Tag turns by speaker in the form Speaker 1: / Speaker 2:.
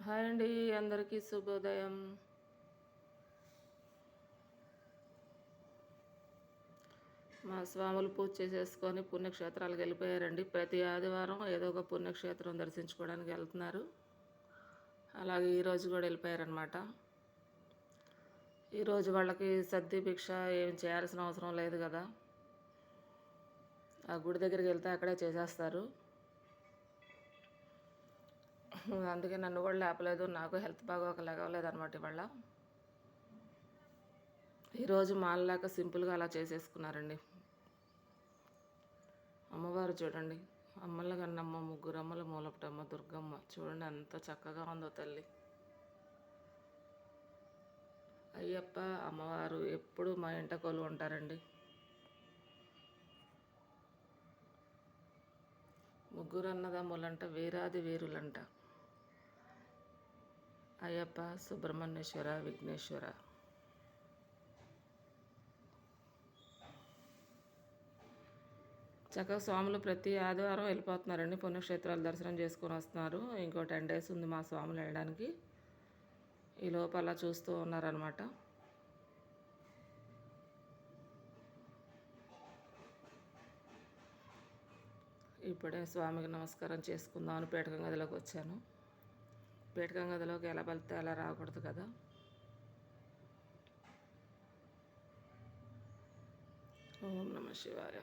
Speaker 1: Hi అండి, అందరికీ శుభోదయం. మా స్వాములు పూజ చేసేసుకొని పుణ్యక్షేత్రాలకు వెళ్ళిపోయారండి. ప్రతి ఆదివారం ఏదో ఒక పుణ్యక్షేత్రం దర్శించుకోవడానికి వెళ్తున్నారు. అలాగే ఈరోజు కూడా వెళ్ళిపోయారనమాట. ఈరోజు వాళ్ళకి సద్ది భిక్ష ఏం చేయాల్సిన అవసరం లేదు కదా, ఆ గుడి దగ్గరికి వెళ్తే అక్కడే చేసేస్తారు. అందుకే నన్ను కూడా లేపలేదు, నాకు హెల్త్ బాగోక లేగలేదు అనమాట ఇవాళ. ఈరోజు మాల్లాక సింపుల్గా అలా చేసేసుకున్నారండి. అమ్మవారు చూడండి, అమ్మల కన్నమ్మ, ముగ్గురు అమ్మల మూలపటమ్మ దుర్గమ్మ చూడండి ఎంత చక్కగా ఉందో తల్లి. అయ్యప్ప అమ్మవారు ఎప్పుడు మా ఇంట కొలు ఉంటారండి. ముగ్గురు అన్నదమ్ములంట, వీరాది వీరులంట. అయ్యప్ప, సుబ్రహ్మణ్యేశ్వర, విఘ్నేశ్వర. చక్కగా స్వాములు ప్రతి ఆదివారం వెళ్ళిపోతున్నారండి, పుణ్యక్షేత్రాలు దర్శనం చేసుకొని వస్తున్నారు. ఇంకో 10 days ఉంది మా స్వాములు వెళ్ళడానికి. ఈ లోపల చూస్తూ ఉన్నారనమాట. ఇప్పుడే స్వామికి నమస్కారం చేసుకుందామని పీఠకం గదిలోకి వచ్చాను. పీఠకం గదిలోకి ఎలా వెళ్తే అలా రాకూడదు కదా. ఓం నమః శివాయ.